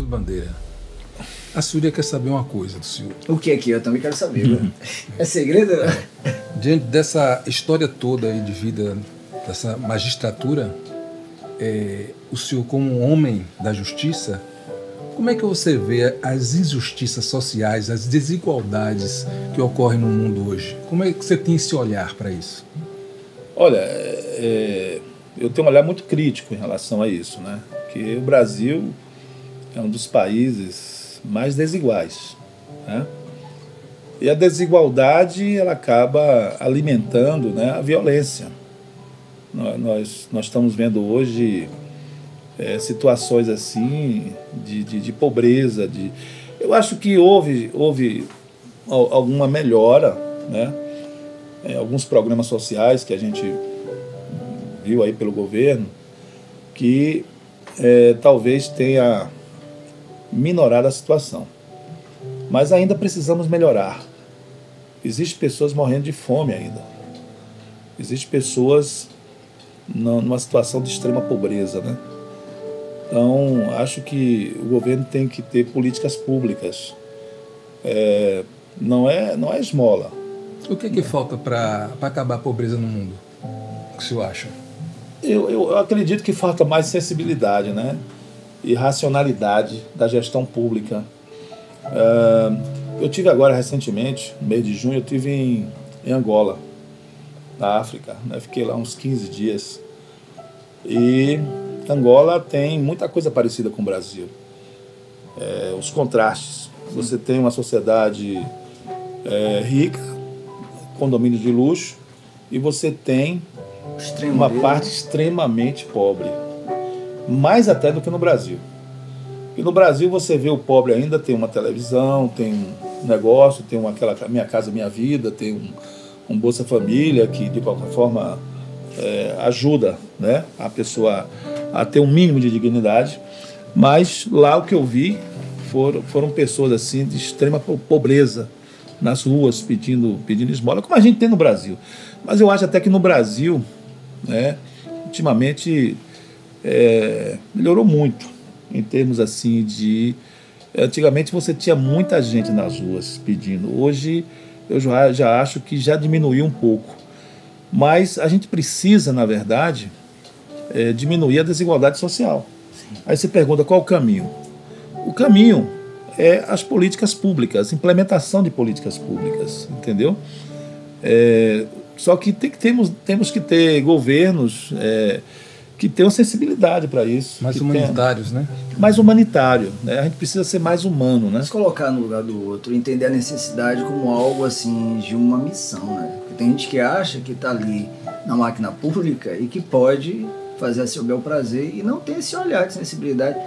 Marcos Bandeira, a senhora quer saber uma coisa do senhor. O que é que eu também quero saber? É segredo? Diante dessa história toda aí de vida, dessa magistratura, o senhor como um homem da justiça, como é que você vê as injustiças sociais, as desigualdades que ocorrem no mundo hoje? Como é que você tem esse olhar para isso? Olha, eu tenho um olhar muito crítico em relação a isso, né? Porque o Brasil é um dos países mais desiguais, né? E a desigualdade ela acaba alimentando, né, a violência. Nós estamos vendo hoje situações assim de pobreza. Eu acho que houve alguma melhora, né? Alguns programas sociais que a gente viu aí pelo governo que talvez tenha minorado a situação. Mas ainda precisamos melhorar. Existem pessoas morrendo de fome ainda. Existem pessoas numa situação de extrema pobreza, né? Então, acho que o governo tem que ter políticas públicas. Não é esmola. O que falta para acabar a pobreza no mundo? O que o senhor acha? Eu acredito que falta mais sensibilidade, né? E racionalidade da gestão pública. Eu tive agora recentemente, no mês de junho, eu tive em Angola, na África, né? Fiquei lá uns 15 dias. E Angola tem muita coisa parecida com o Brasil. Os contrastes. Você tem uma sociedade rica, condomínios de luxo, e você tem uma parte extremamente pobre. Mais até do que no Brasil. E no Brasil você vê o pobre ainda tem uma televisão, tem um negócio, tem aquela Minha Casa Minha Vida, tem um Bolsa Família que de qualquer forma ajuda, né, a pessoa a ter um mínimo de dignidade. Mas lá o que eu vi foram pessoas assim de extrema pobreza nas ruas pedindo esmola, como a gente tem no Brasil. Mas eu acho até que no Brasil, né, ultimamente melhorou muito em termos assim de... Antigamente você tinha muita gente nas ruas pedindo. Hoje eu já acho que já diminuiu um pouco. Mas a gente precisa, na verdade, diminuir a desigualdade social. Sim. Aí você pergunta qual o caminho? O caminho é as políticas públicas, implementação de políticas públicas, entendeu? Só que temos que ter governos que tenham sensibilidade para isso. Mais humanitários, né? Mais humanitário, né? A gente precisa ser mais humano, né? Se colocar no lugar do outro, entender a necessidade como algo assim de uma missão, né? Porque tem gente que acha que está ali na máquina pública e que pode fazer a seu bel prazer e não tem esse olhar de sensibilidade.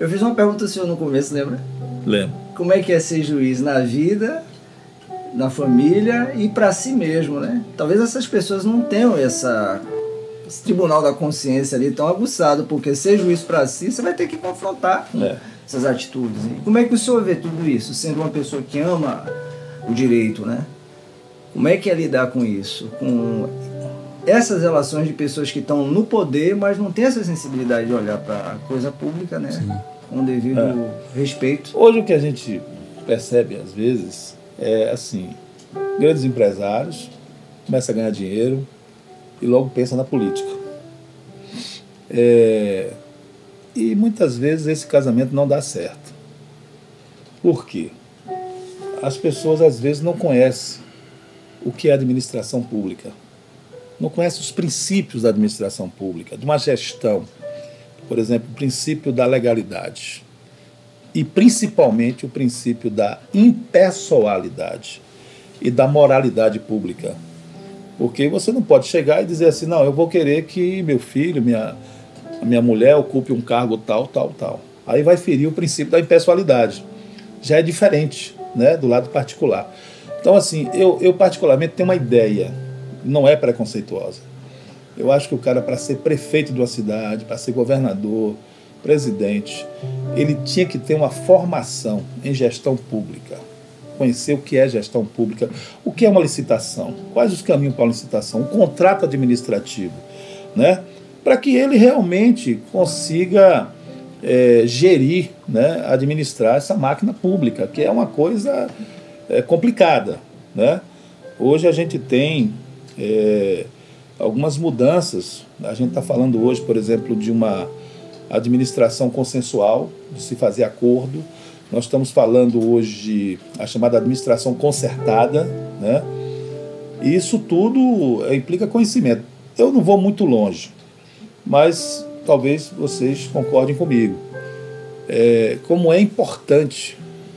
Eu fiz uma pergunta ao senhor no começo, lembra? Lembro. Como é que é ser juiz na vida, na família e para si mesmo, né? Talvez essas pessoas não tenham esse tribunal da consciência ali tão aguçado, porque ser juiz para si, você vai ter que confrontar essas atitudes. E como é que o senhor vê tudo isso, sendo uma pessoa que ama o direito, né? Como é que é lidar com isso? Com essas relações de pessoas que estão no poder, mas não tem essa sensibilidade de olhar para a coisa pública, né? Sim. Com o devido respeito. Hoje o que a gente percebe, às vezes, é assim, grandes empresários começam a ganhar dinheiro e logo pensa na política. E muitas vezes esse casamento não dá certo. Por quê? As pessoas às vezes não conhecem o que é administração pública. Não conhecem os princípios da administração pública, de uma gestão. Por exemplo, o princípio da legalidade. E principalmente o princípio da impessoalidade e da moralidade pública. Porque você não pode chegar e dizer assim, não, eu vou querer que meu filho, minha mulher ocupe um cargo tal, tal, tal. Aí vai ferir o princípio da impessoalidade. Já é diferente, né, do lado particular. Então, assim, eu particularmente tenho uma ideia, não é preconceituosa. Eu acho que o cara, para ser prefeito de uma cidade, para ser governador, presidente, ele tinha que ter uma formação em gestão pública. Conhecer o que é gestão pública, o que é uma licitação, quais os caminhos para uma licitação, um contrato administrativo, né? Para que ele realmente consiga gerir, né, administrar essa máquina pública, que é uma coisa complicada, né? Hoje a gente tem algumas mudanças. A gente está falando hoje, por exemplo, de uma administração consensual, de se fazer acordo. Nós estamos falando hoje a chamada administração concertada, né? E isso tudo implica conhecimento. Eu não vou muito longe, mas talvez vocês concordem comigo. Como é importante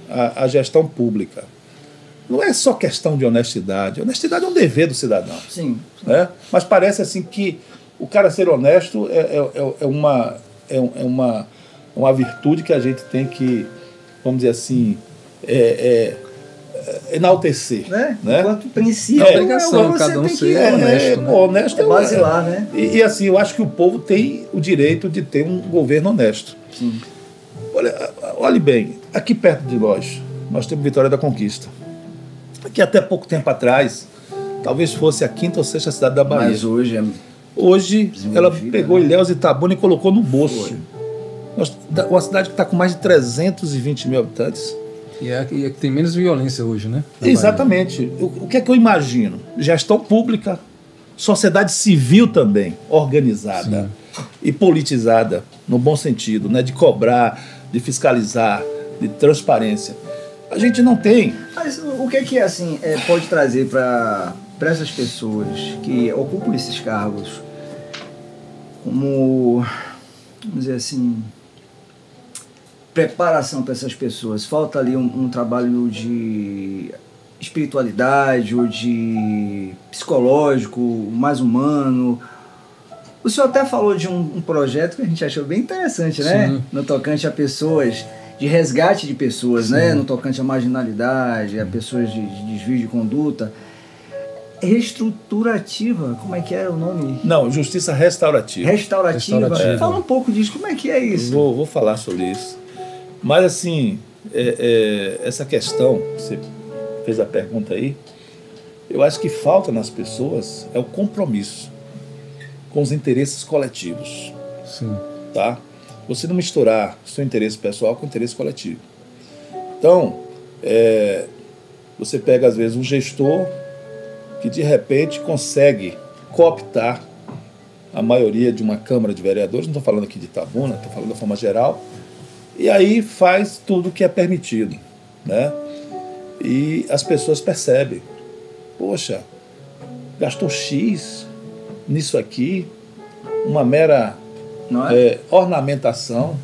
a gestão pública. Não é só questão de honestidade. Honestidade é um dever do cidadão. Sim. Né? Mas parece assim que o cara ser honesto é uma virtude que a gente tem que, vamos dizer assim, enaltecer. Né? Né? Enquanto princípio, É obrigação, você cada um tem que ser honesto, né? Honesto basilar, né? E assim, eu acho que o povo tem o direito de ter um governo honesto. Sim. Olhe bem, aqui perto de nós temos Vitória da Conquista. Que até pouco tempo atrás, talvez fosse a 5ª ou 6ª cidade da Bahia. Mas Hoje, ela pegou né? Ilhéus e Itabuna e colocou no bolso. Uma cidade que está com mais de 320 mil habitantes. E é que tem menos violência hoje, né? Na Exatamente. O que é que eu imagino? Gestão pública, sociedade civil também, organizada e politizada, no bom sentido, né? De cobrar, de fiscalizar, de transparência. A gente não tem. Mas o que assim, pode trazer para essas pessoas que ocupam esses cargos como, vamos dizer assim, preparação para essas pessoas? Falta ali um trabalho de espiritualidade ou de psicológico, mais humano. O senhor até falou de um projeto que a gente achou bem interessante, né? Sim. No tocante a pessoas, de resgate de pessoas, né? No tocante à marginalidade, a pessoas de desvio de conduta. Reestruturativa, como é que era o nome? Não, justiça restaurativa. Restaurativa. Fala um pouco disso, como é que é isso? Vou falar sobre isso. Mas assim, essa questão, você fez a pergunta aí, eu acho que falta nas pessoas o compromisso com os interesses coletivos. Sim. Tá? Você não misturar seu interesse pessoal com o interesse coletivo. Então, você pega às vezes um gestor que de repente consegue cooptar a maioria de uma Câmara de Vereadores, não estou falando aqui de Itabuna, estou falando da forma geral, e aí faz tudo o que é permitido, né? E as pessoas percebem, poxa, gastou X nisso aqui, uma mera ornamentação,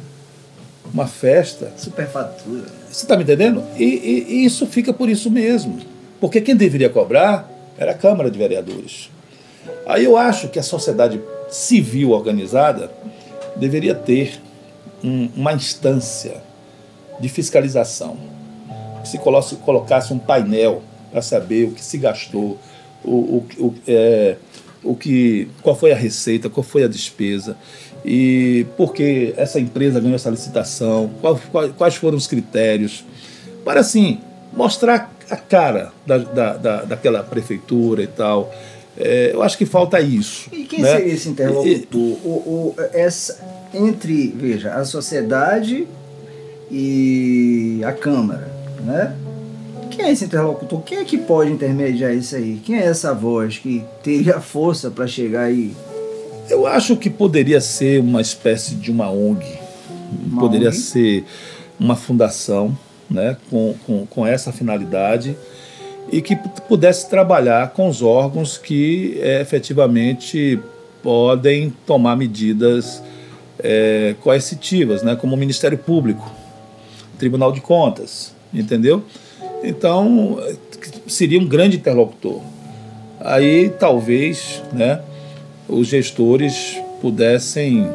uma festa. Superfatura. Você está me entendendo? E isso fica por isso mesmo. Porque quem deveria cobrar era a Câmara de Vereadores. Aí eu acho que a sociedade civil organizada deveria ter uma instância de fiscalização. Que se colocasse um painel para saber o que se gastou, qual foi a receita, qual foi a despesa, e por que essa empresa ganhou essa licitação, quais foram os critérios, para assim mostrar a cara daquela prefeitura e tal. Eu acho que falta isso. E quem né? seria esse interlocutor? Entre, veja, a sociedade e a Câmara, né? Quem é esse interlocutor? Quem é que pode intermediar isso aí? Quem é essa voz que teria força para chegar aí? Eu acho que poderia ser uma espécie de uma ONG. Poderia ser uma fundação, né, com essa finalidade, e que pudesse trabalhar com os órgãos que efetivamente podem tomar medidas coercitivas, né, como o Ministério Público, Tribunal de Contas, entendeu? Então, seria um grande interlocutor. Aí, talvez, né, os gestores pudessem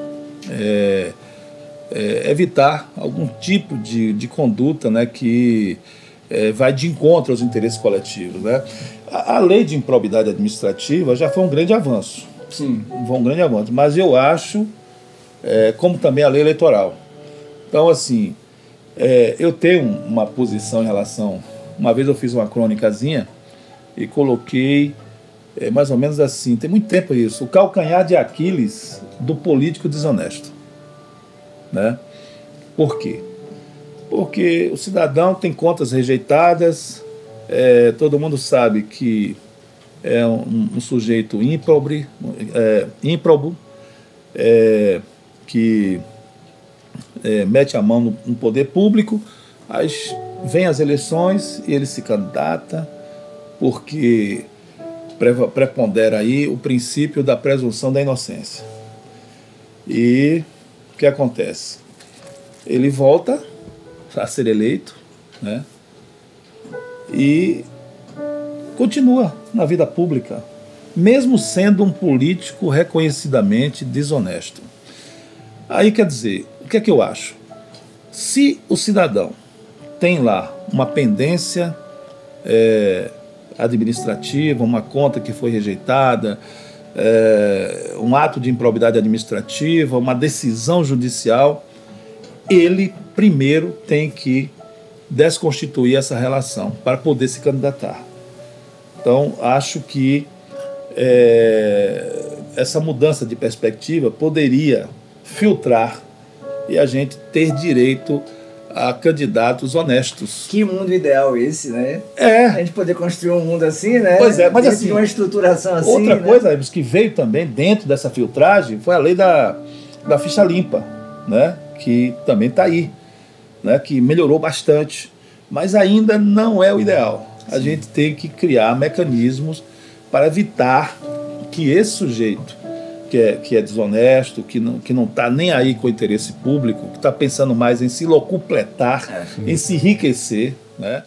evitar algum tipo de conduta, né, que vai de encontro aos interesses coletivos. Né? A lei de improbidade administrativa já foi um grande avanço. Sim. Foi um grande avanço. Mas eu acho, como também a lei eleitoral. Então, assim, eu tenho uma posição em relação... Uma vez eu fiz uma crônicazinha e coloquei mais ou menos assim, tem muito tempo isso, o calcanhar de Aquiles do político desonesto. Né? Por quê? Porque o cidadão tem contas rejeitadas, todo mundo sabe que é um sujeito ímprobo, que mete a mão no poder público, aí vem as eleições e ele se candidata porque prepondera aí o princípio da presunção da inocência. E o que acontece? Ele volta a ser eleito, né? E continua na vida pública, mesmo sendo um político reconhecidamente desonesto. Aí, quer dizer, o que é que eu acho? Se o cidadão tem lá uma pendência administrativa, uma conta que foi rejeitada, um ato de improbidade administrativa, uma decisão judicial, ele primeiro tem que desconstituir essa relação para poder se candidatar. Então, acho que essa mudança de perspectiva poderia filtrar e a gente ter direito a candidatos honestos. Que mundo ideal esse, né? A gente poder construir um mundo assim, né? Pois é, mas dentro assim, de uma estruturação assim. Outra né? coisa que veio também dentro dessa filtragem foi a lei da ficha limpa, né? Que também está aí, né? Que melhorou bastante, mas ainda não é o ideal. A gente tem que criar mecanismos para evitar que esse sujeito que é desonesto, que não está nem aí com o interesse público, que está pensando mais em se locupletar, em se enriquecer, né?